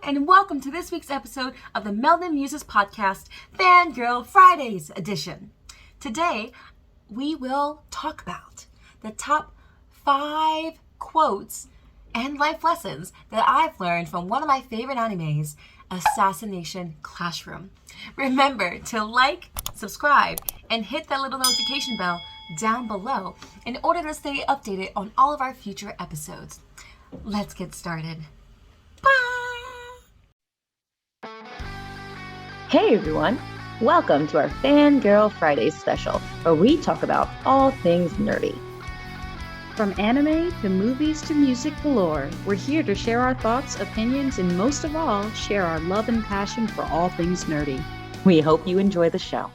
and welcome to this week's episode of the Melanin Muses podcast, Fangirl Fridays edition. Today, we will talk about the top 5 quotes and life lessons that I've learned from one of my favorite animes, Assassination Classroom. Remember to like, subscribe, and hit that little notification bell down below in order to stay updated on all of our future episodes. Let's get started. Bye! Hey everyone, welcome to our Fangirl Fridays special, where we talk about all things nerdy. From anime to movies to music galore, we're here to share our thoughts, opinions, and most of all, share our love and passion for all things nerdy. We hope you enjoy the show.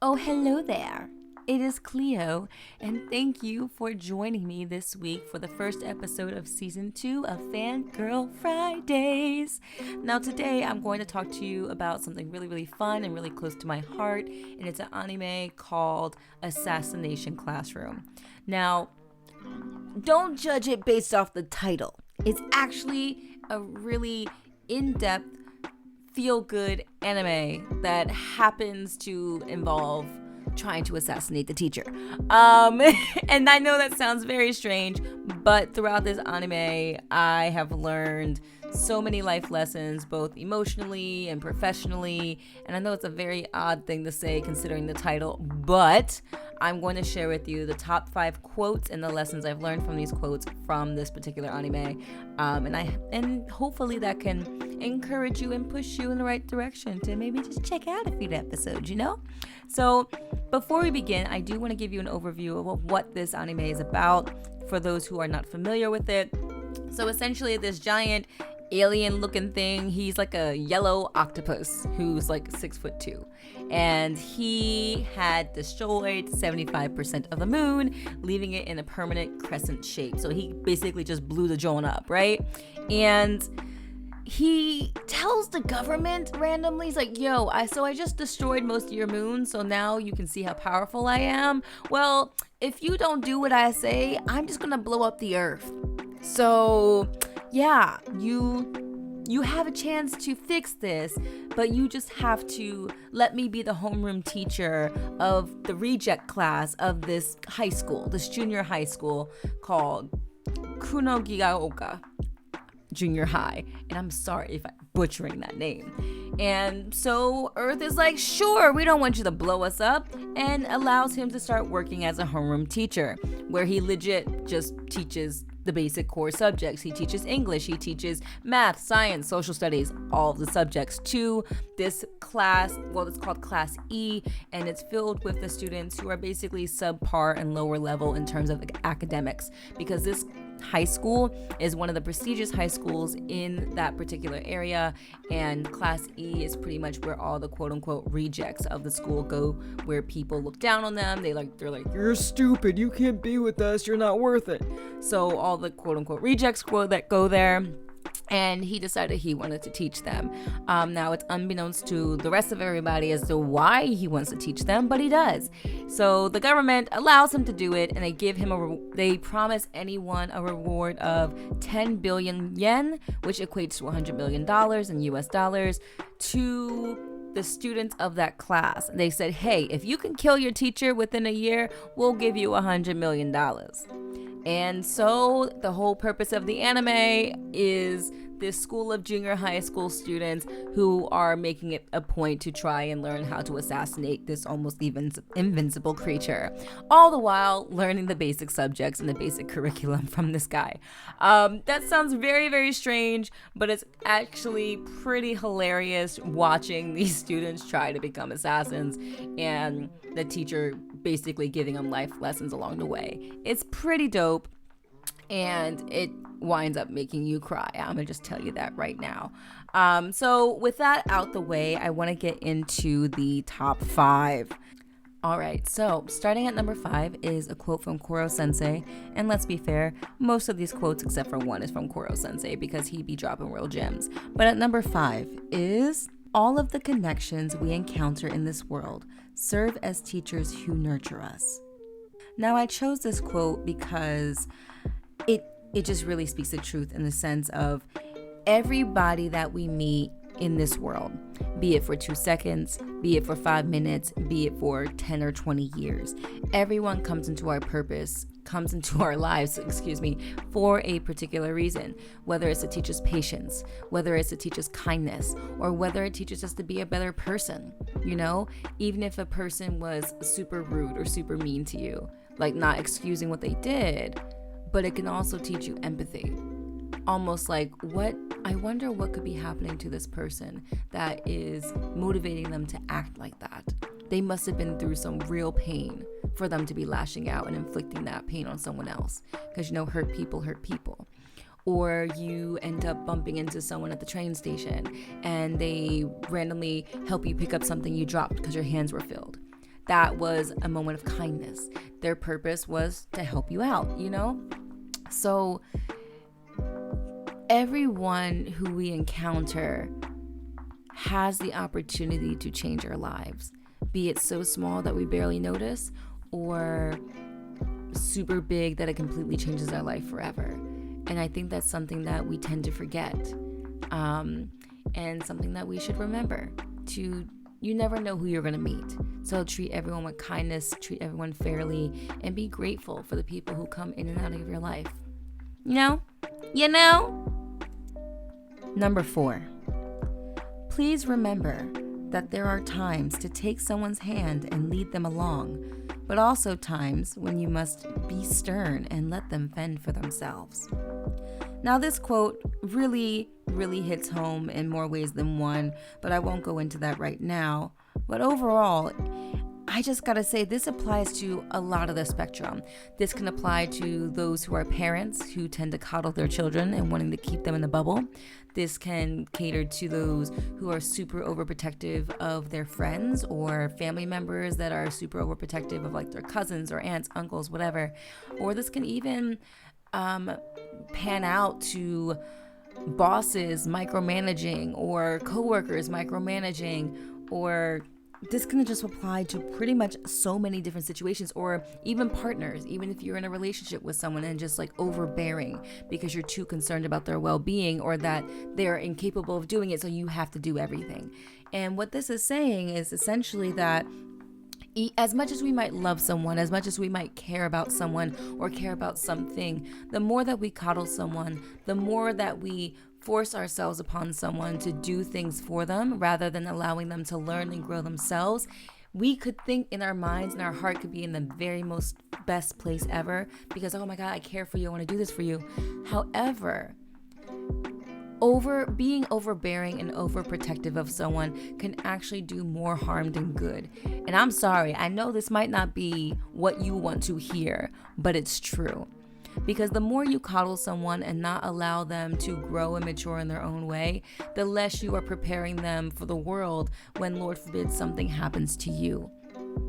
Oh, hello there. It is Cleo, and thank you for joining me this week for the first episode of Season 2 of Fangirl Fridays. Now today I'm going to talk to you about something really fun and really close to my heart, and it's an anime called Assassination Classroom. Now, don't judge it based off the title. It's actually a really in-depth, feel-good anime that happens to involve trying to assassinate the teacher. And I know that sounds very strange, but throughout this anime, I have learned so many life lessons, both emotionally and professionally. And I know it's a very odd thing to say considering the title, but I'm going to share with you the top 5 quotes and the lessons I've learned from these quotes from this particular anime. And hopefully that can encourage you and push you in the right direction to maybe just check out a few episodes, you know? So before we begin, I do want to give you an overview of what this anime is about for those who are not familiar with it. So essentially this giant alien looking thing, he's like a yellow octopus who's like 6'2", and he had destroyed 75% of the moon, leaving it in a permanent crescent shape. So he basically just blew the joint up, right? And he tells the government randomly, he's like, yo, I just destroyed most of your moon, so now you can see how powerful I am. Well, if you don't do what I say, I'm just gonna blow up the earth. So yeah, you have a chance to fix this, but you just have to let me be the homeroom teacher of the reject class of this high school, this junior high school called Kunogigaoka Junior High. And I'm sorry if I'm butchering that name. And so Earth is like, sure, we don't want you to blow us up, and allows him to start working as a homeroom teacher, where he legit just teaches the basic core subjects. He teaches English, he teaches math, science, social studies, all of the subjects to this class. Well, it's called Class E, and it's filled with the students who are basically subpar and lower level in terms of academics, because this high school is one of the prestigious high schools in that particular area, and Class E is pretty much where all the quote-unquote rejects of the school go, where people look down on them. They're like, you're stupid, you can't be with us, you're not worth it. So all the quote-unquote rejects that go there, and he decided he wanted to teach them. Now it's unbeknownst to the rest of everybody as to why he wants to teach them, but he does. So the government allows him to do it, and they give him they promise anyone a reward of 10 billion yen, which equates to $100 million in US dollars, to the students of that class. They said, hey, if you can kill your teacher within a year, we'll give you $100 million. And so the whole purpose of the anime is this school of junior high school students who are making it a point to try and learn how to assassinate this almost even invincible creature, all the while learning the basic subjects and the basic curriculum from this guy. That sounds very strange, but it's actually pretty hilarious watching these students try to become assassins and the teacher basically giving them life lessons along the way. It's pretty dope, and it winds up making you cry. I'm gonna just tell you that right now. So with that out the way, I want to get into the top 5. All right, so starting at number 5 is a quote from Koro Sensei, and let's be fair, most of these quotes except for one is from Koro Sensei because he be dropping real gems. But at number 5 is, all of the connections we encounter in this world serve as teachers who nurture us. Now I chose this quote because it just really speaks the truth in the sense of everybody that we meet in this world, be it for 2 seconds, be it for 5 minutes, be it for 10 or 20 years, everyone comes into our lives, for a particular reason, whether it's to teach us patience, whether it's to teach us kindness, or whether it teaches us to be a better person. Even if a person was super rude or super mean to you, like not excusing what they did, but it can also teach you empathy. Almost like, I wonder what could be happening to this person that is motivating them to act like that. They must have been through some real pain for them to be lashing out and inflicting that pain on someone else. Because hurt people hurt people. Or you end up bumping into someone at the train station and they randomly help you pick up something you dropped because your hands were filled. That was a moment of kindness. Their purpose was to help you out, So everyone who we encounter has the opportunity to change our lives, be it so small that we barely notice or super big that it completely changes our life forever. And I think that's something that we tend to forget, and something that we should remember. You never know who you're going to meet. So treat everyone with kindness, treat everyone fairly, and be grateful for the people who come in and out of your life. Number 4, please remember that there are times to take someone's hand and lead them along, but also times when you must be stern and let them fend for themselves. Now, this quote really, really hits home in more ways than one, but I won't go into that right now. But overall, I just gotta say, this applies to a lot of the spectrum. This can apply to those who are parents who tend to coddle their children and wanting to keep them in the bubble. This can cater to those who are super overprotective of their friends or family members that are super overprotective of like their cousins or aunts, uncles, whatever. Or this can even pan out to bosses micromanaging or coworkers micromanaging, or this can just apply to pretty much so many different situations, or even partners. Even if you're in a relationship with someone and just like overbearing because you're too concerned about their well-being or that they're incapable of doing it, so you have to do everything. And what this is saying is essentially that as much as we might love someone, as much as we might care about someone or care about something, the more that we coddle someone, the more that we force ourselves upon someone to do things for them rather than allowing them to learn and grow themselves, we could think in our minds and our heart could be in the very most best place ever because, oh my God, I care for you, I want to do this for you. However, being overbearing and overprotective of someone can actually do more harm than good. And I'm sorry, I know this might not be what you want to hear, but it's true. Because the more you coddle someone and not allow them to grow and mature in their own way, the less you are preparing them for the world when, Lord forbid, something happens to you.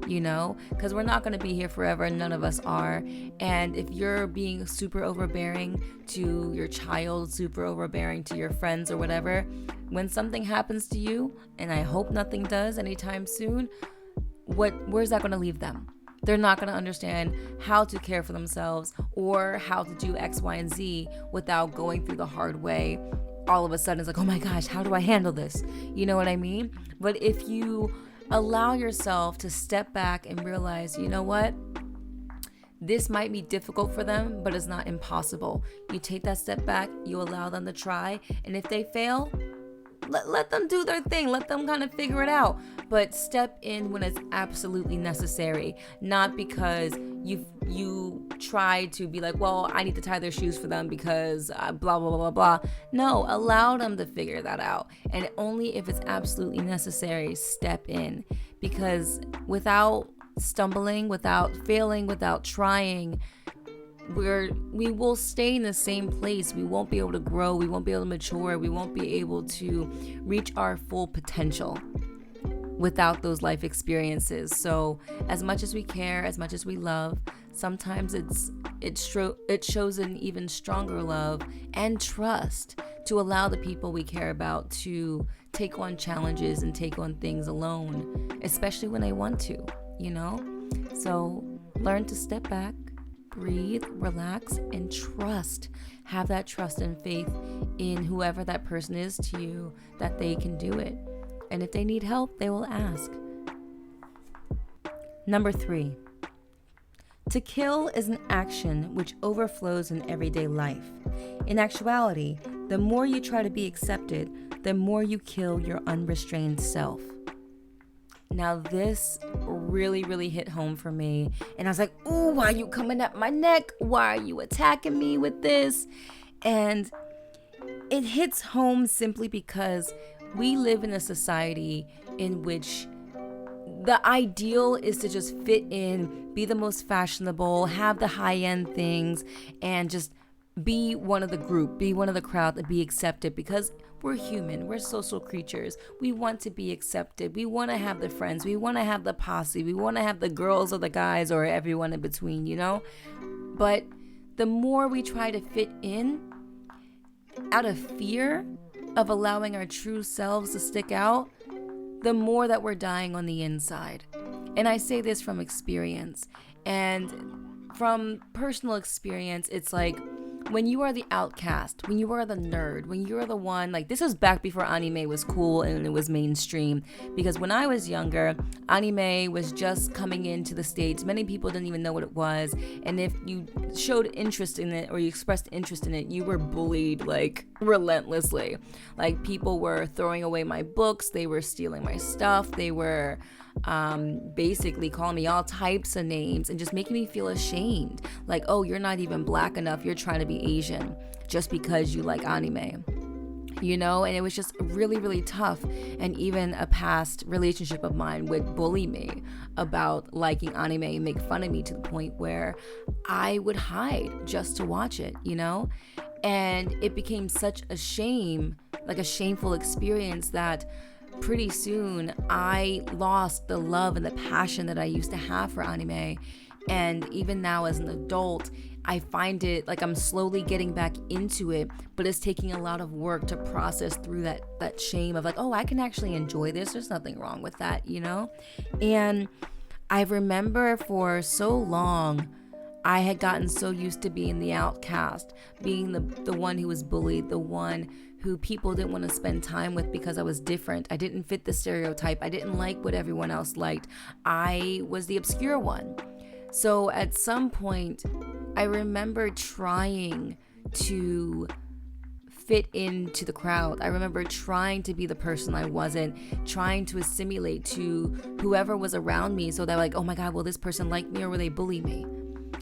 Because we're not going to be here forever. None of us are. And if you're being super overbearing to your child, super overbearing to your friends or whatever, when something happens to you, and I hope nothing does anytime soon, where's that going to leave them? They're not going to understand how to care for themselves or how to do X, Y, and Z without going through the hard way. All of a sudden, it's like, oh my gosh, how do I handle this? You know what I mean? But if you allow yourself to step back and realize, you know what? This might be difficult for them, but it's not impossible. You take that step back, you allow them to try, and if they fail, let them do their thing. Let them kind of figure it out. But step in when it's absolutely necessary. Not because you try to be like, well, I need to tie their shoes for them because blah, blah, blah, blah, blah. No, allow them to figure that out. And only if it's absolutely necessary, step in. Because without stumbling, without failing, without trying, we will stay in the same place. We won't be able to grow. We won't be able to mature. We won't be able to reach our full potential without those life experiences. So as much as we care, as much as we love, sometimes it shows an even stronger love and trust to allow the people we care about to take on challenges and take on things alone, especially when they want to, So learn to step back, breathe, relax, and trust. Have that trust and faith in whoever that person is to you, that they can do it. And if they need help, they will ask. Number 3, to kill is an action which overflows in everyday life. In actuality, the more you try to be accepted, the more you kill your unrestrained self. Now this really hit home for me. And I was like, ooh, why are you coming at my neck? Why are you attacking me with this? And it hits home simply because we live in a society in which the ideal is to just fit in, be the most fashionable, have the high-end things, and just be one of the group, be one of the crowd, and be accepted, because we're human, we're social creatures. We want to be accepted. We want to have the friends. We want to have the posse. We want to have the girls or the guys or everyone in between, you know? But the more we try to fit in, out of fear of allowing our true selves to stick out, the more that we're dying on the inside. And I say this from experience. And from personal experience, it's like when you are the outcast, when you are the nerd, when you're the one, like this was back before anime was cool and it was mainstream. Because when I was younger, anime was just coming into the States. Many people didn't even know what it was. And if you showed interest in it or you expressed interest in it, you were bullied like relentlessly. Like people were throwing away my books, they were stealing my stuff, they were basically calling me all types of names and just making me feel ashamed. Like, oh, you're not even black enough, you're trying to be Asian just because you like anime, you know? And it was just really tough. And even a past relationship of mine would bully me about liking anime and make fun of me to the point where I would hide just to watch it, you know? And it became such a shame, like a shameful experience, that pretty soon I lost the love and the passion that I used to have for anime. And even now as an adult, I find it like I'm slowly getting back into it, but it's taking a lot of work to process through that shame of like, oh, I can actually enjoy this. There's nothing wrong with that, you know? And I remember for so long, I had gotten so used to being the outcast, being the one who was bullied, the one who people didn't want to spend time with because I was different. I didn't fit the stereotype. I didn't like what everyone else liked. I was the obscure one. So at some point, I remember trying to fit into the crowd. I remember trying to be the person I wasn't, trying to assimilate to whoever was around me so that like, oh my God, will this person like me or will they bully me?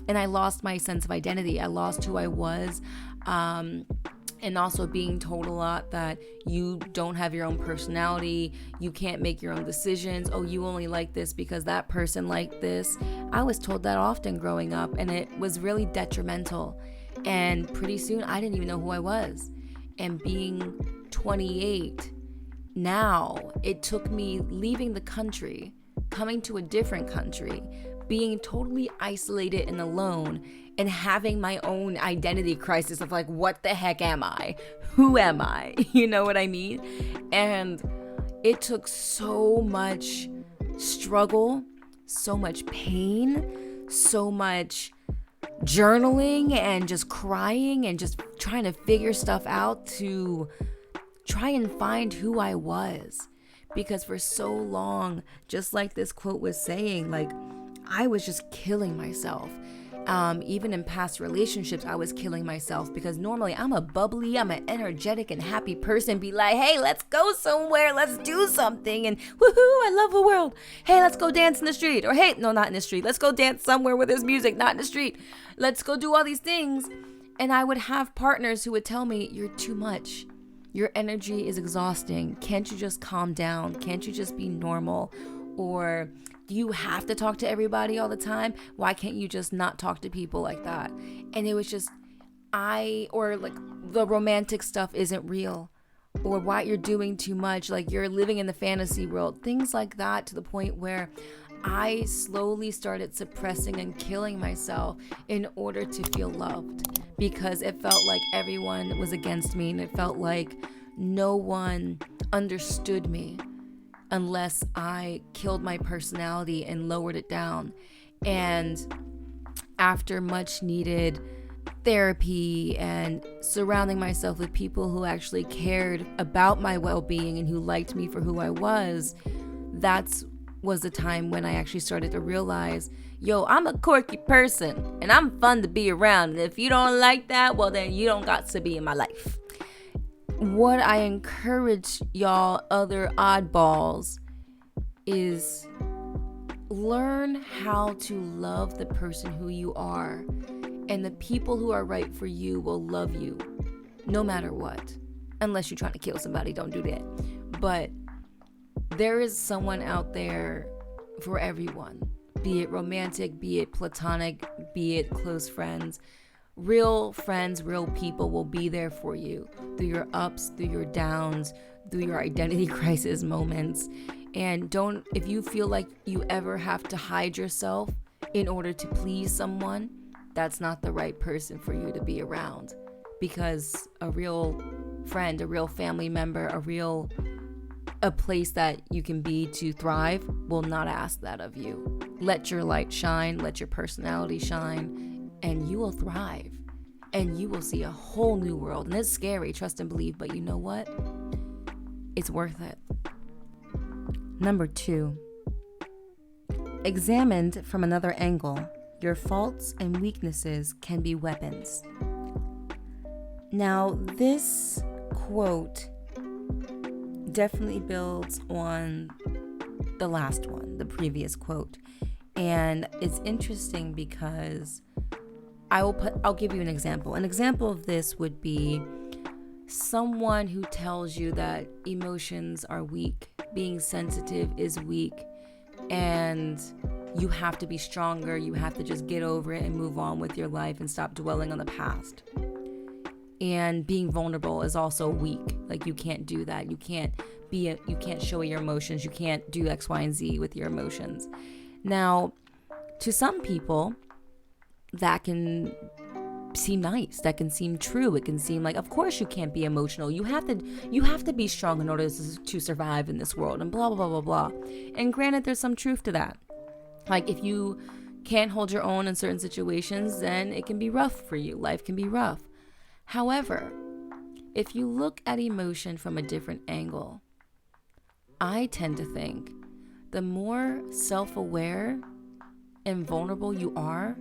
And I lost my sense of identity. I lost who I was. And also being told a lot that you don't have your own personality, you can't make your own decisions, oh, you only like this because that person liked this. I was told that often growing up, and it was really detrimental. And pretty soon, I didn't even know who I was. And being 28, now, it took me leaving the country, coming to a different country, being totally isolated and alone, and having my own identity crisis of like, what the heck am I? Who am I? You know what I mean? And it took so much struggle, so much pain, so much journaling and just crying and just trying to figure stuff out to try and find who I was. Because for so long, just like this quote was saying, like, I was just killing myself. Even in past relationships, I was killing myself because normally I'm I'm an energetic and happy person. Be like, hey, let's go somewhere. Let's do something. And woohoo, I love the world. Hey, let's go dance in the street. Or hey, no, not in the street. Let's go dance somewhere where there's music, not in the street. Let's go do all these things. And I would have partners who would tell me, you're too much. Your energy is exhausting. Can't you just calm down? Can't you just be normal? Or do you have to talk to everybody all the time? Why can't you just not talk to people like that? And it was just, or like the romantic stuff isn't real. Or why you're doing too much, like you're living in the fantasy world. Things like that, to the point where I slowly started suppressing and killing myself in order to feel loved. Because it felt like everyone was against me, and it felt like no one understood me unless I killed my personality and lowered it down. And after much needed therapy and surrounding myself with people who actually cared about my well-being and who liked me for who I was, was the time when I actually started to realize, yo, I'm a quirky person and I'm fun to be around. And if you don't like that, well, then you don't got to be in my life. What I encourage y'all other oddballs is learn how to love the person who you are, and the people who are right for you will love you no matter what. Unless you're trying to kill somebody, don't do that. But there is someone out there for everyone, be it romantic, be it platonic, be it close friends. Real friends, real people will be there for you through your ups, through your downs, through your identity crisis moments. And if you feel like you ever have to hide yourself in order to please someone, that's not the right person for you to be around. Because a real friend, a real family member, a place that you can be to thrive will not ask that of you. Let your light shine, let your personality shine, and you will thrive. And you will see a whole new world. And it's scary, trust and believe, but you know what? It's worth it. Number 2, examined from another angle, your faults and weaknesses can be weapons. Now, this quote definitely builds on the last one, the previous quote. And it's interesting because I'll give you an example. An example of this would be someone who tells you that emotions are weak, being sensitive is weak, and you have to be stronger, you have to just get over it and move on with your life and stop dwelling on the past. And being vulnerable is also weak. Like, you can't do that. You can't show your emotions. You can't do X, Y, and Z with your emotions. Now, to some people, that can seem nice. That can seem true. It can seem like, of course you can't be emotional. You have to be strong in order to survive in this world, and blah, blah, blah, blah, blah. And granted, there's some truth to that. Like, if you can't hold your own in certain situations, then it can be rough for you. Life can be rough. However, if you look at emotion from a different angle, I tend to think the more self-aware and vulnerable you are,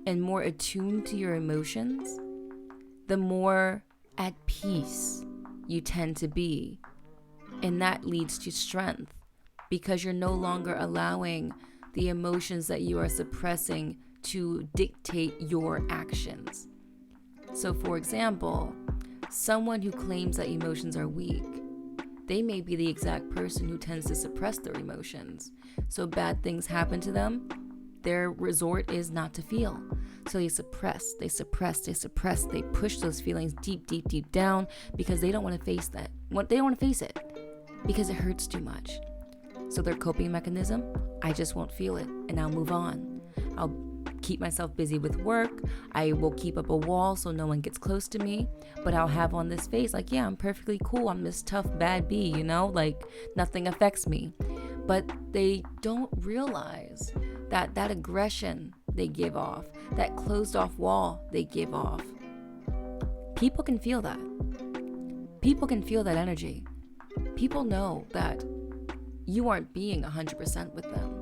and more attuned to your emotions, the more at peace you tend to be. And that leads to strength, because you're no longer allowing the emotions that you are suppressing to dictate your actions. So, for example, someone who claims that emotions are weak, they may be the exact person who tends to suppress their emotions. So bad things happen to them, their resort is not to feel. So they suppress, they push those feelings deep, deep, deep down, because they don't want to face that. They don't want to face it because it hurts too much. So their coping mechanism, I just won't feel it and I'll move on. I'll keep myself busy with work. I will keep up a wall so no one gets close to me, but I'll have on this face like, yeah, I'm perfectly cool. I'm this tough bad bee, like nothing affects me. But they don't realize that aggression they give off, that closed off wall they give off, people can feel that. People can feel that energy. People know that you aren't being 100% with them.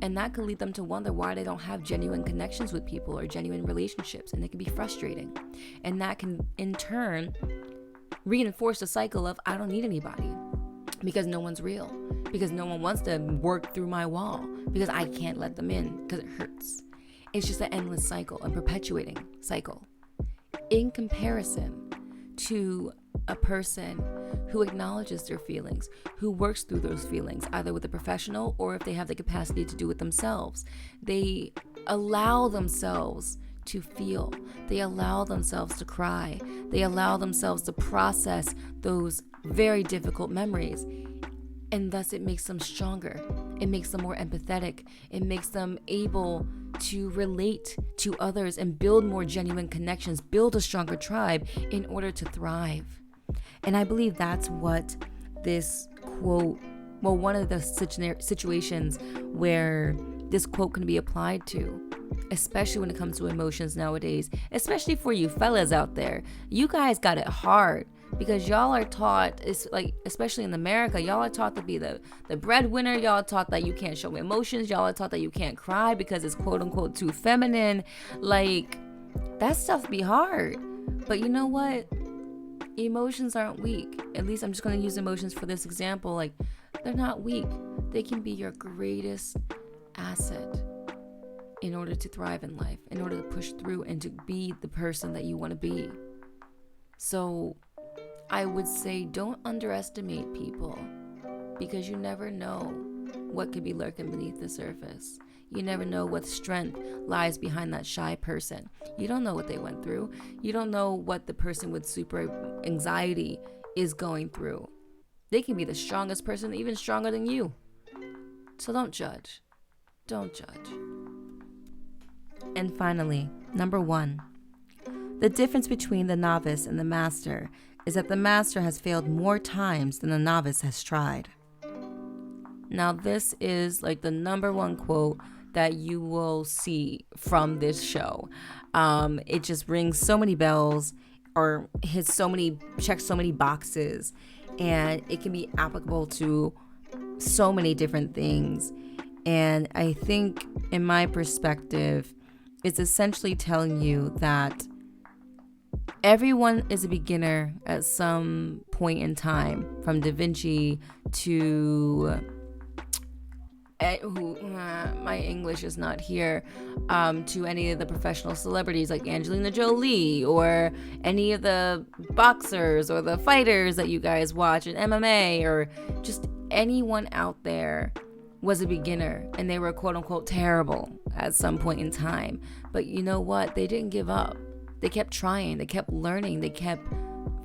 And that could lead them to wonder why they don't have genuine connections with people or genuine relationships. And it can be frustrating. And that can, in turn, reinforce the cycle of, I don't need anybody because no one's real. Because no one wants to work through my wall. Because I can't let them in because it hurts. It's just an endless cycle, a perpetuating cycle. In comparison to a person who acknowledges their feelings, who works through those feelings, either with a professional or if they have the capacity to do it themselves. They allow themselves to feel. They allow themselves to cry. They allow themselves to process those very difficult memories. And thus it makes them stronger. It makes them more empathetic. It makes them able to relate to others and build more genuine connections, build a stronger tribe in order to thrive. And I believe that's what this quote, one of the situations where this quote can be applied to especially when it comes to emotions nowadays, especially for you fellas out there. You guys got it hard because y'all are taught, it's like, especially in America, y'all are taught to be the breadwinner. Y'all are taught that you can't show emotions. Y'all are taught that you can't cry because it's quote unquote too feminine. Like, that stuff be hard. But you know what? Emotions aren't weak. At least I'm just going to use emotions for this example. Like, they're not weak. They can be your greatest asset in order to thrive in life, in order to push through and to be the person that you want to be. So I would say don't underestimate people, because you never know what could be lurking beneath the surface. You never know what strength lies behind that shy person. You don't know what they went through. You don't know what the person with super anxiety is going through. They can be the strongest person, even stronger than you. So don't judge. Don't judge. And finally, number 1. The difference between the novice and the master is that the master has failed more times than the novice has tried. Now, this is like the number 1 quote that you will see from this show. It just rings so many bells, or checks so many boxes, and it can be applicable to so many different things. And I think, in my perspective, it's essentially telling you that everyone is a beginner at some point in time, from Da Vinci to my English is not here, to any of the professional celebrities like Angelina Jolie, or any of the boxers or the fighters that you guys watch in MMA, or just anyone out there was a beginner, and they were quote unquote terrible at some point in time. But you know what? They didn't give up. They kept trying, they kept learning, they kept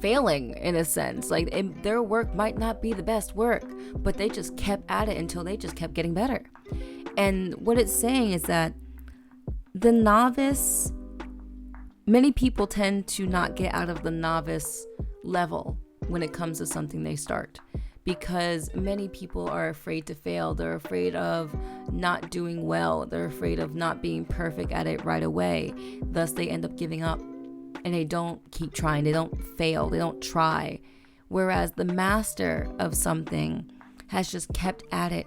failing in a sense. Like, their work might not be the best work, but they just kept at it until they just kept getting better. And what it's saying is that the novice, many people tend to not get out of the novice level when it comes to something they start, because many people are afraid to fail. They're afraid of not doing well. They're afraid of not being perfect at it right away. Thus, they end up giving up, and they don't keep trying. They don't fail. They don't try. Whereas the master of something has just kept at it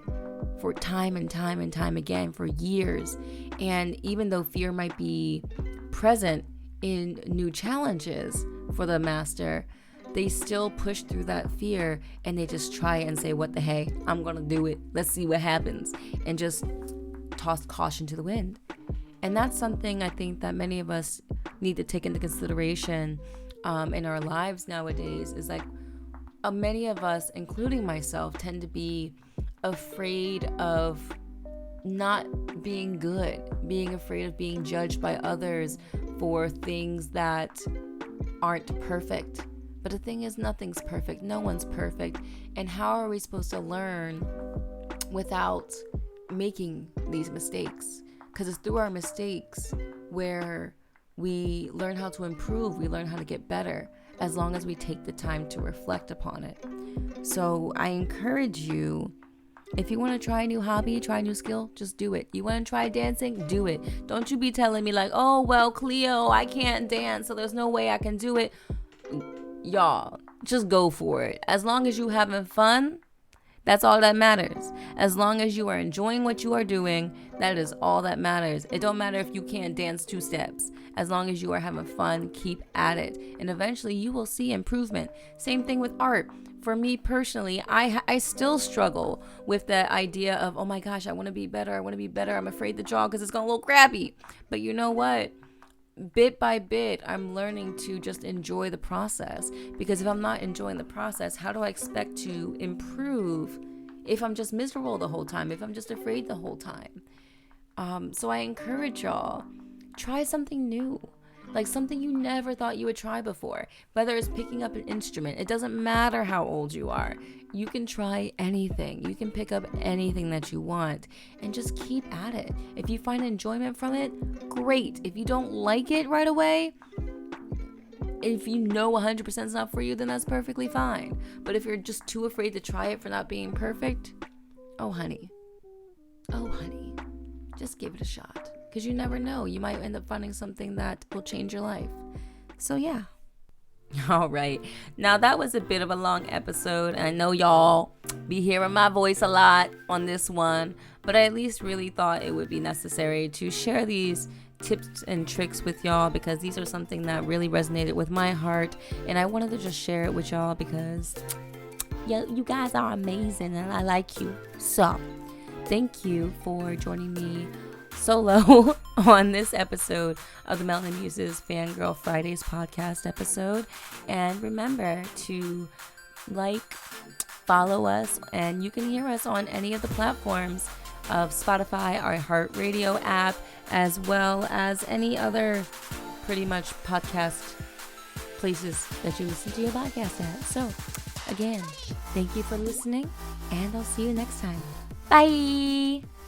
for time and time and time again for years. And even though fear might be present in new challenges for the master, they still push through that fear, and they just try it and say, what the hey, I'm gonna do it. Let's see what happens. And just toss caution to the wind. And that's something I think that many of us need to take into consideration in our lives nowadays, is like many of us, including myself, tend to be afraid of not being good, being afraid of being judged by others for things that aren't perfect. But the thing is, nothing's perfect. No one's perfect. And how are we supposed to learn without making these mistakes? Because it's through our mistakes where we learn how to improve. We learn how to get better, as long as we take the time to reflect upon it. So I encourage you, if you want to try a new hobby, try a new skill, just do it. You want to try dancing? Do it. Don't you be telling me like, oh, well, Cleo, I can't dance, so there's no way I can do it. Y'all, just go for it. As long as you're having fun, that's all that matters. As long as you are enjoying what you are doing, that is all that matters. It don't matter if you can't dance 2 steps. As long as you are having fun, keep at it. And eventually you will see improvement. Same thing with art. For me personally, I still struggle with the idea of, oh my gosh, I want to be better. I'm afraid to draw because it's going to look crappy. But you know what? Bit by bit, I'm learning to just enjoy the process, because if I'm not enjoying the process, how do I expect to improve if I'm just miserable the whole time, if I'm just afraid the whole time? So I encourage y'all, try something new, like something you never thought you would try before. Whether it's picking up an instrument, it doesn't matter how old you are. You can try anything. You can pick up anything that you want and just keep at it. If you find enjoyment from it, great. If you don't like it right away, if you know 100% is not for you, then that's perfectly fine. But if you're just too afraid to try it for not being perfect, oh honey, just give it a shot. because you never know. You might end up finding something that will change your life. So yeah. All right. Now that was a bit of a long episode. I know y'all be hearing my voice a lot on this one, but I at least really thought it would be necessary to share these tips and tricks with y'all, because these are something that really resonated with my heart, and I wanted to just share it with y'all because you guys are amazing and I like you. So thank you for joining me solo on this episode of the Melanin Muses Fangirl Fridays podcast episode. And remember to follow us, and you can hear us on any of the platforms of Spotify, our iHeartRadio app, as well as any other pretty much podcast places that you listen to your podcast at. So again, thank you for listening, and I'll see you next time. Bye!